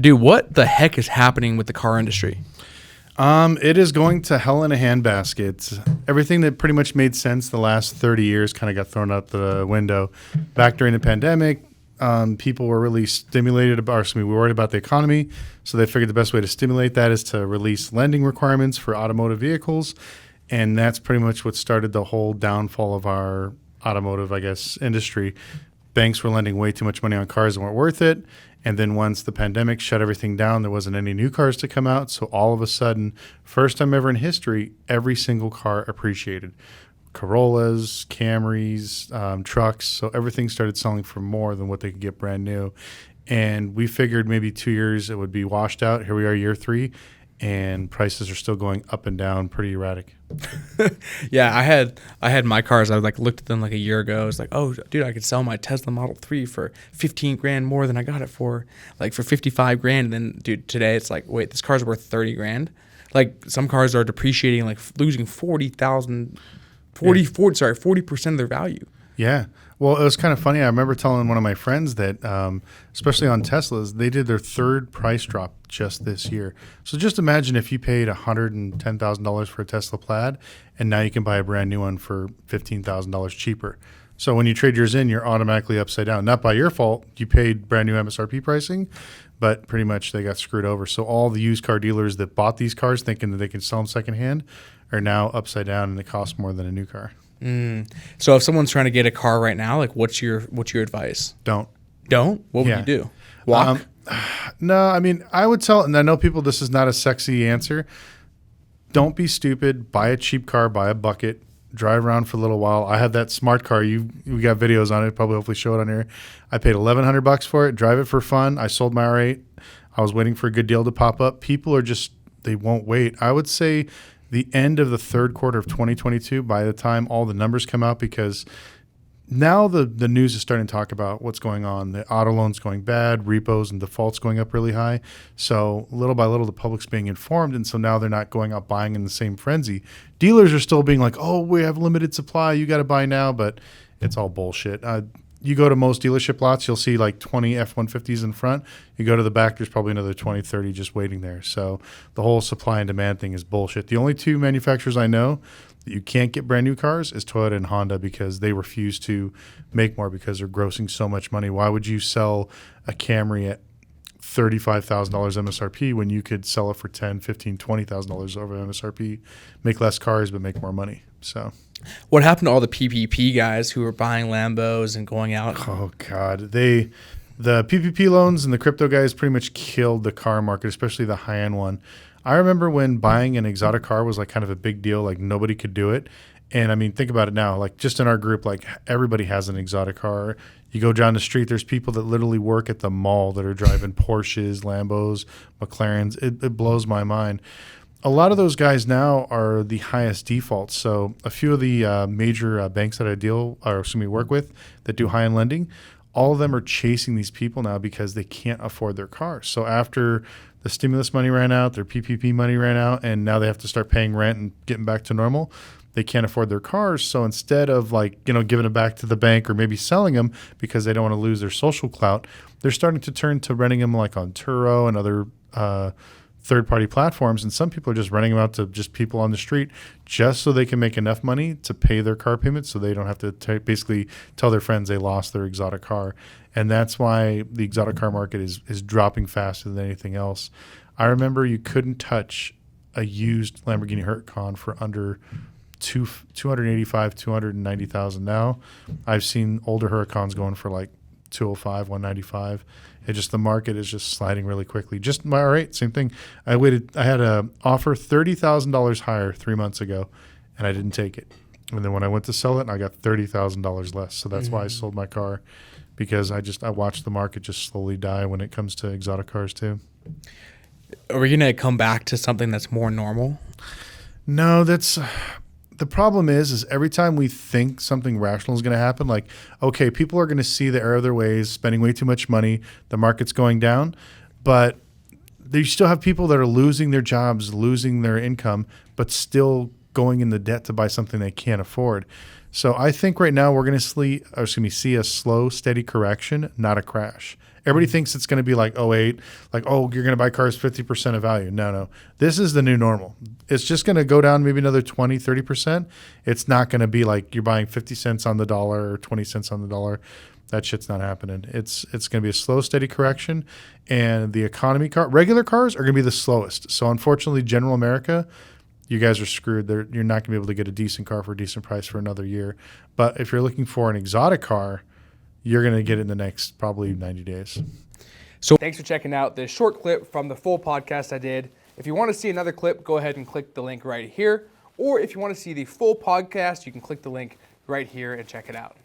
Dude, what the heck is happening with the car industry? It is going to hell in a handbasket. Everything that pretty much made sense the last 30 years kind of got thrown out the window. Back during the pandemic, people were really we were worried about the economy, so they figured the best way to stimulate that is to release lending requirements for automotive vehicles, and that's pretty much what started the whole downfall of our automotive, I guess, industry. Banks were lending way too much money on cars that weren't worth it. And then once the pandemic shut everything down, there wasn't any new cars to come out. So all of a sudden, first time ever in history, every single car appreciated. Corollas, Camrys, trucks. So everything started selling for more than what they could get brand new. And we figured maybe 2 years it would be washed out. Here we are, year 3. And prices are still going up and down, pretty erratic. Yeah, I had my cars. I looked at them like a year ago. I was like, oh, dude, I could sell my Tesla Model 3 for 15 grand more than I got it for 55 grand. And then, dude, today it's like, wait, this car's worth 30 grand. Like some cars are depreciating, like losing 40% of their value. Yeah. Well, it was kind of funny. I remember telling one of my friends that, especially on Teslas, they did their 3rd price drop just this year. So just imagine if you paid $110,000 for a Tesla Plaid, and now you can buy a brand new one for $15,000 cheaper. So when you trade yours in, you're automatically upside down. Not by your fault. You paid brand new MSRP pricing, but pretty much they got screwed over. So all the used car dealers that bought these cars thinking that they can sell them secondhand are now upside down, and they cost more than a new car. So if someone's trying to get a car right now, like what's your advice? Don't. What would you do? Walk? No, I mean, I would tell, and I know people, this is not a sexy answer. Don't be stupid. Buy a cheap car, buy a bucket, drive around for a little while. I have that smart car. We got videos on it. Probably hopefully show it on here. I paid $1,100 for it. Drive it for fun. I sold my R8. I was waiting for a good deal to pop up. People are they won't wait. I would say the end of the 3rd quarter of 2022, by the time all the numbers come out, because now the news is starting to talk about what's going on. The auto loans going bad, repos and defaults going up really high. So little by little, the public's being informed, and so now they're not going out buying in the same frenzy. Dealers are still being like, oh, we have limited supply, you got to buy now, but it's all bullshit. You go to most dealership lots, you'll see like 20 F-150s in front. You go to the back, there's probably another 20, 30 just waiting there. So the whole supply and demand thing is bullshit. The only 2 manufacturers I know that you can't get brand new cars is Toyota and Honda, because they refuse to make more because they're grossing so much money. Why would you sell a Camry at $35,000 MSRP when you could sell it for $10,000, $15,000, $20,000 over MSRP, make less cars but make more money? So what happened to all the PPP guys who were buying Lambos and going out? Oh God, the PPP loans and the crypto guys pretty much killed the car market, especially the high end one. I remember when buying an exotic car was like kind of a big deal, like nobody could do it. And I mean, think about it now, like just in our group, like everybody has an exotic car. You go down the street, there's people that literally work at the mall that are driving Porsches, Lambos, McLarens. It blows my mind. A lot of those guys now are the highest defaults. So a few of the major banks that I work with that do high-end lending, all of them are chasing these people now because they can't afford their cars. So after the stimulus money ran out, their PPP money ran out, and now they have to start paying rent and getting back to normal. They can't afford their cars. So instead of giving it back to the bank or maybe selling them because they don't want to lose their social clout, they're starting to turn to renting them like on Turo and other third-party platforms, and some people are just renting them out to just people on the street just so they can make enough money to pay their car payments so they don't have to basically tell their friends they lost their exotic car. And that's why the exotic car market is dropping faster than anything else. I remember you couldn't touch a used Lamborghini Huracan for under $285,000, $290,000 now. I've seen older Huracans going for like $205,000, $195,000. The market is just sliding really quickly. Just my R8, same thing. I had a offer $30,000 higher 3 months ago, and I didn't take it. And then when I went to sell it, I got $30,000 less. So that's why I sold my car, because I watched the market just slowly die when it comes to exotic cars too. Are we going to come back to something that's more normal? No, that's the problem is every time we think something rational is going to happen, like, okay, people are going to see the error of their ways, spending way too much money, the market's going down, but you still have people that are losing their jobs, losing their income, but still going into debt to buy something they can't afford. So I think right now we're going to see a slow, steady correction, not a crash. Everybody thinks it's going to be like '08, like, oh, you're going to buy cars 50% of value. No. This is the new normal. It's just going to go down maybe another 20, 30%. It's not going to be like you're buying 50 cents on the dollar or 20 cents on the dollar. That shit's not happening. It's going to be a slow, steady correction. And the economy regular cars are going to be the slowest. So unfortunately, General America, you guys are screwed. You're not going to be able to get a decent car for a decent price for another year. But if you're looking for an exotic car, you're going to get it in the next probably 90 days. So thanks for checking out this short clip from the full podcast I did. If you want to see another clip, go ahead and click the link right here. Or if you want to see the full podcast, you can click the link right here and check it out.